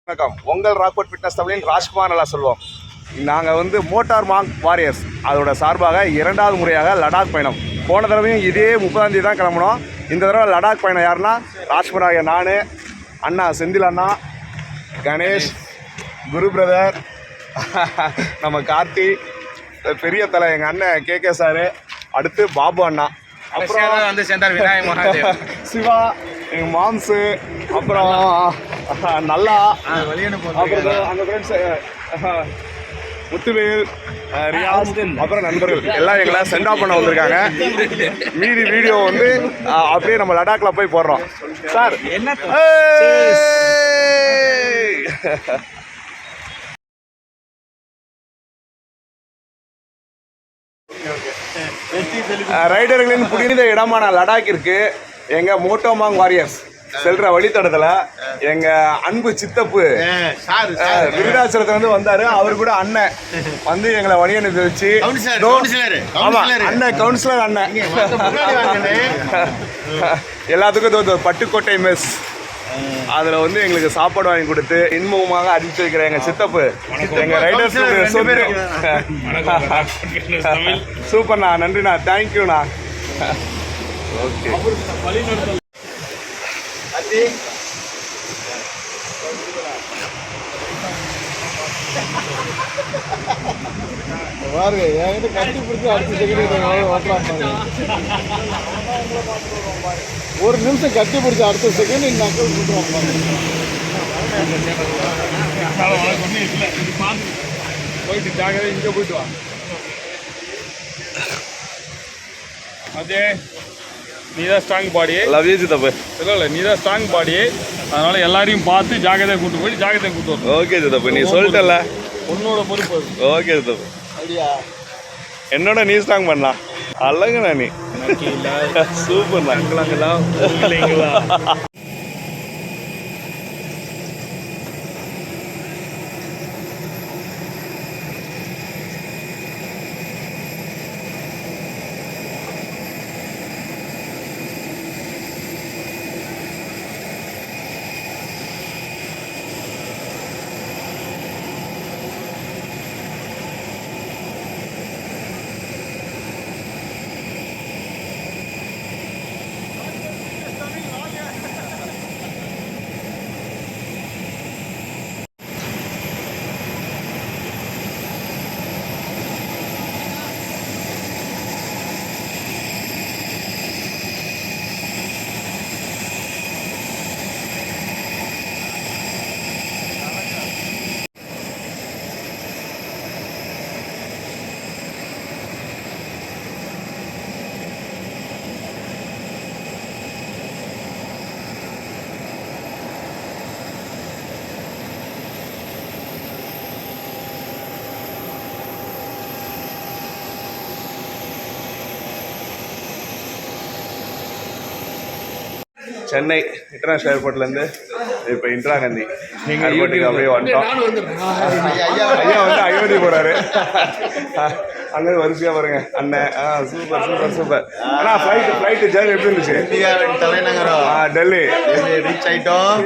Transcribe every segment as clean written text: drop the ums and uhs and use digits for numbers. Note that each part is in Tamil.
வணக்கம். உங்கள் ராக்போர்ட் ஃபிட்னஸ் தமிழின் ராஜ்குமார் நல்லா சொல்வோம். நாங்கள் வந்து மோட்டார் மாங் வாரியர்ஸ் அதோட சார்பாக 2வது முறையாக லடாக் பயணம். போன தடவையும் இதே 30ஆம் தேதி தான் கிளம்பணும். இந்த தடவை லடாக் பயணம் யாருன்னா ராஜ்குமார் ஆகிய நான், அண்ணா செந்தில் அண்ணா, கணேஷ், குரு பிரதர், நம்ம கார்த்தி, பெரிய தலை எங்கள் அண்ணன் கேகே சாரு, அடுத்து பாபு அண்ணா, அப்புறம் வந்து சேர்ந்தார் விநாயக் மகாதேவ், சிவா, எங்கள் மாம்ஸு, அப்புறம் நல்லா, அப்புறம் அந்த ஃப்ரெண்ட்ஸ் முத்துவேல், ரியாஸ், அப்புறம் நண்பர்கள் எல்லாம் எங்களை சென்ட் ஆஃப் பண்ண வந்திருக்காங்க. மீதி வீடியோ வந்து அப்படியே நம்ம லடாக்ல போய் போடுறோம். சார் என்ன ரைடர்களின் புனித இடமான லடாக்கிற்கு எங்க மோட்டோமாங் வாரியர்ஸ் செல்ற வழித்தடத்துல எங்க அன்பு சித்தப்பு விருதாச்சலத்துல இருந்து வந்தாரு. அவரு கூட அண்ணன் வந்து எங்களை வழி அனுப்பி வச்சு, ஆமா அண்ணன் கவுன்சிலர் அண்ணன் எல்லாத்துக்கும் பட்டுக்கோட்டை மெஸ் அதுல வந்து எங்களுக்கு சாப்பாடு வாங்கி கொடுத்து இன்முகமாக அறிவிச்சு வைக்கிற எங்க சித்தப்பு எங்க ரைடர்ஸ் சூப்பர்ண்ணா, நன்றிண்ணா, தேங்க்யூண்ணா. ஓகே பாருங்க என்கிட்ட கட்டி பிடிச்சி அடுத்த செகண்ட் ஓட்டலாம். ஒரு நிமிஷம் கட்டி பிடிச்சி அடுத்த செகண்ட் இந்த அக்கல் போயிட்டு ஜாகிரதை இங்கே போயிட்டு வா. அதே நீதான் ஸ்ட்ராங் பாடி. லவ் யூ சித்தப்பு. இல்லை நீதான் ஸ்ட்ராங் பாடி, அதனால எல்லாரையும் பார்த்து ஜாகிரதையை கூட்டு போய் ஜாகிரதையை கூட்டு வரும். ஓகே சித்தப்பு, நீ சொல்லிட்டல உன்னோட பொறுப்பு. ஓகே சித்தப்பு, என்னோட நீ ஸ்ட்ராங் பண்ணலாம். அல்லங்கண்ணா நீ சூப்பர் நாங்களாங்களா. சென்னை இன்டர்நேஷனல் ஏர்போர்ட்லேருந்து இப்போ இந்திரா காந்தி ஏர்போர்ட்டுக்கு அப்படியே வந்துட்டோம். ஐயா வந்து அயோத்தி போகிறாரு. அங்கே வரிசையாக பாருங்க அண்ணன். Super super super. ஆனால் ஃப்ளைட்டு ஜேர்னி எப்படி இருந்துச்சு? இந்தியாவின் தலைநகரம் டெல்லி ரீச் ஆகிட்டோம்.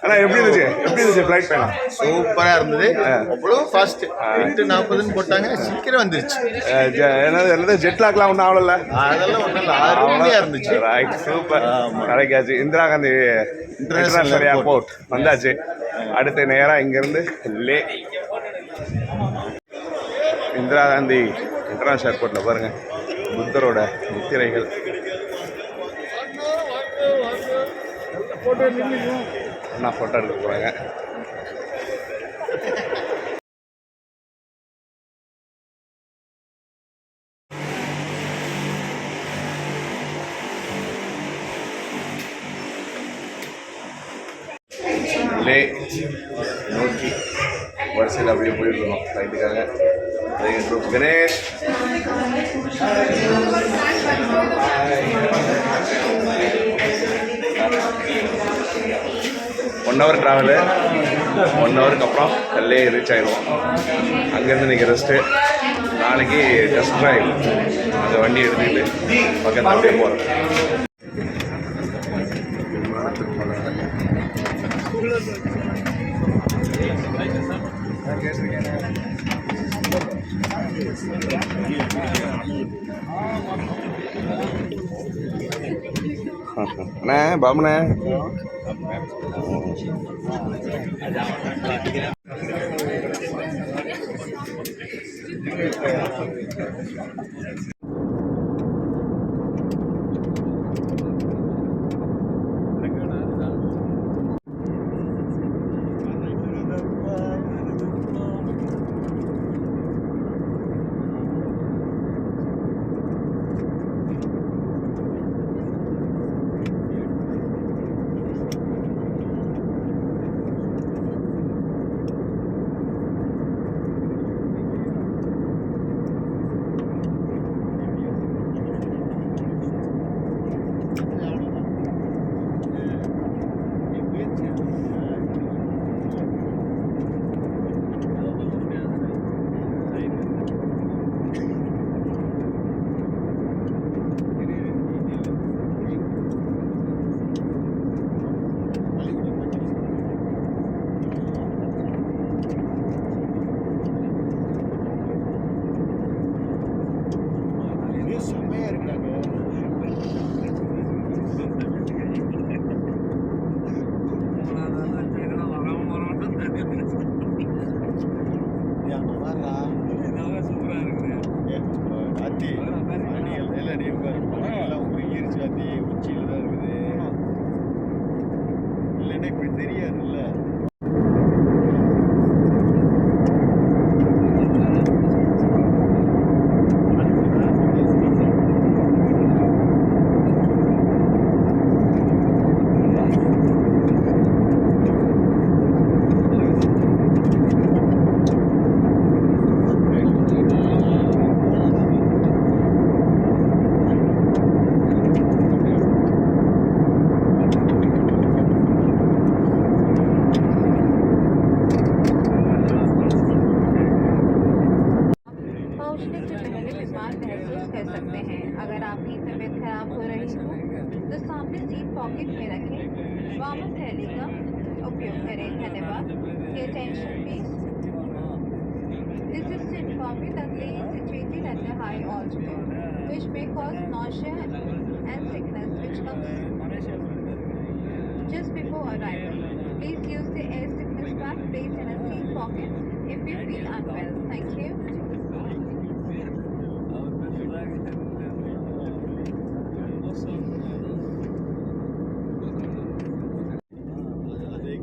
ஆனால் எப்படி இருந்துச்சு ஃப்ளைட் பயணம்? சூப்பராக இருந்தது. அவ்வளோ ஃபாஸ்ட் 8:40 போட்டாங்க, சீக்கிரம் வந்துருச்சு. என்னது ஜெட்லாக்லாம் ஒன்றும் ஆகல? அதெல்லாம் ஒன்றும் இல்லை, அருமையாக இருந்துச்சு. Right, super. கிடைக்காச்சு இந்திரா காந்தி இன்டர்நேஷனல் ஏர்போர்ட் வந்தாச்சு. அடுத்து நேராக இங்கேருந்து லே இந்திரா காந்தி இன்டர்நேஷனல் ஏர்போர்ட்டில் பாருங்கள் புத்தரோட முத்திரைகள். அண்ணா ஃபோட்டோ எடுக்க போகிறாங்க. லே நோக்கி வரிசையில் அப்படியே போயிருக்கணும் ஃப்ளைட்டுக்காக. Group Ganesh, one hour travel. 1 ஹவருக்கு அப்புறம் கல்லே ரீச் ஆகிடுவோம். அங்கேருந்து இன்றைக்கி ரெஸ்ட்டு, நாளைக்கு டெஸ்ட் ட்ரைவ் அந்த வண்டி எடுத்துக்கிட்டு பக்கத்தில் அப்படியே போகிறோம். விமானத்துக்கு போகிறாங்க. அண்ணே பாபுண்ணே. செம்மையா இருக்கிறாங்க. உச்சியில தான் இருக்குது. இல்லைன்னா இப்படி தெரியாதுல்ல. पहुंचने से पहले बीमार महसूस कर सकते हैं। अगर आपकी तबीयत खराब हो रही हो तो सामने सीट पॉकेट में रखें। वार्म थैली का उपयोग करें। धन्यवाद। Attention please. This is to inform you that plane is situated at a high altitude, which may cause nausea and sickness, which comes just before arrival. Please use the air sickness pack placed in a seat pocket if you feel unwell. Thank you. அதே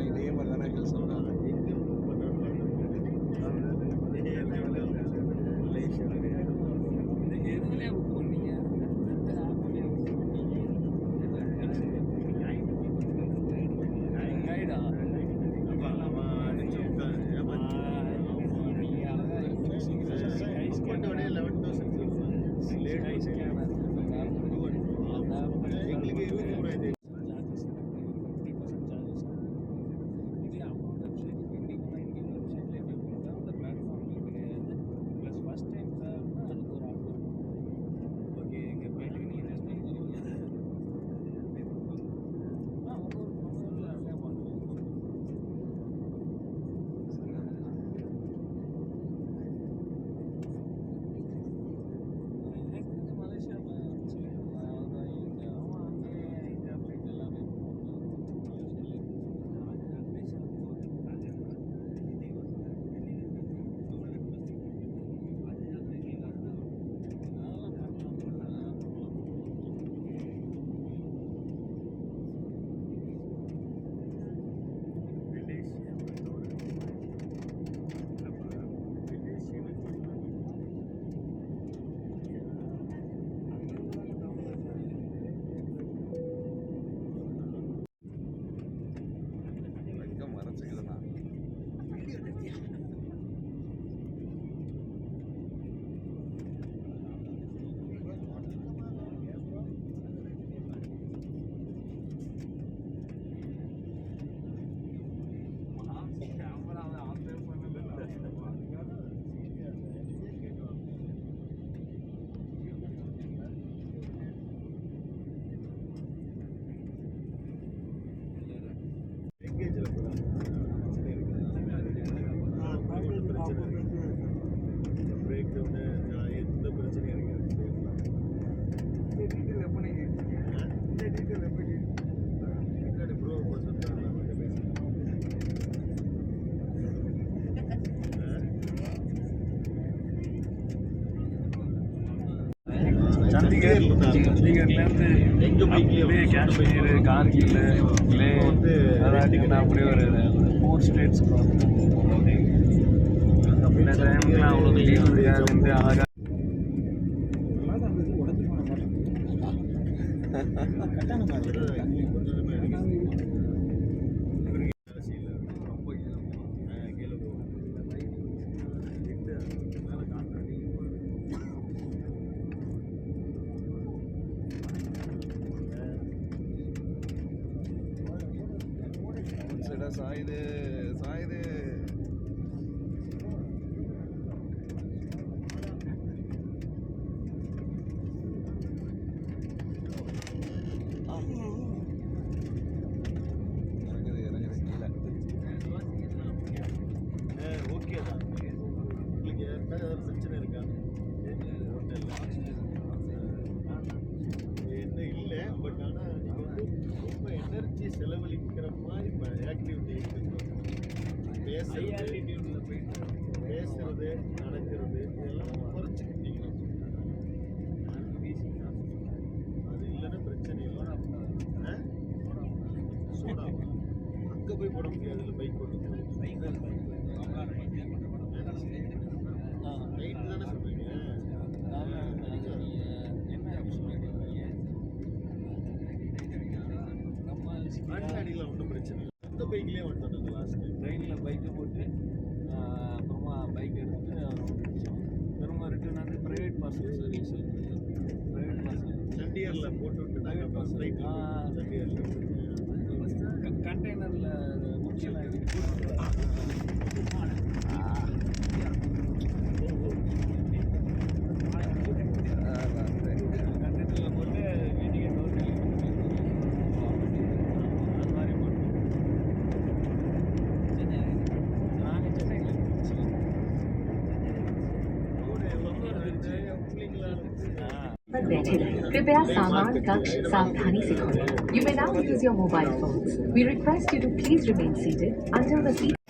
இதே மாதிரி தானே சொல்கிறாங்க. சண்டிகர்லேருந்து அப்படியே காஷ்மீர் கார்கில் லே லடாக் அப்படியே ஒரு 4 ஸ்டேட்ஸ்க்கு அப்படியே இந்த டைம்லாம் அவ்வளோ லீவ் இருக்காது அழகாக சாயுது சாயுது ஓகே தான் உங்களுக்கு ஏதாவது பிரச்சனை இருக்கா என்ன இல்லை பட் ஆனால் நீங்கள் வந்து ரொம்ப எனர்ஜி செலவழிக்கிற மாதிரி ஆக்டிவிட்டி பேசுறது நடக்கிறது இதெல்லாம் குறைச்சிக்கிட்டீங்கன்னா அது இல்லைன்னா பிரச்சனை இல்லை சோடா அங்கே போய் போட முடியாது இல்லை பைக் ஓட்டு நைட்டு தானே சொல்றீங்க நாட்டில் அடிக்கலாம் ஒன்றும் பிரச்சனை இல்லை அந்த பைக்லேயே வந்துட்டோம் நாங்கள் லாஸ்ட் டைம் ட்ரெயினில் பைக்கை போட்டு அப்புறமா பைக் எடுத்துட்டு திரும்ப ரிட்டர்ன் வந்து private personal service private personal சண்டிகரில் போட்டு விட்டு நாங்கள் பஸ் ஃப்ளைட்டில் சண்டிகரில் கண்டெய்னரில் முடிச்சலாம் கண்டெய்னரில் போட்டு வீட்டுக்கு அது மாதிரி போட்டு நாங்கள் சென்னையில் बैठे कृपया सामान कक्ष सावधानी से खोलें. You may now use your mobile phones. We request you to please remain seated until the seat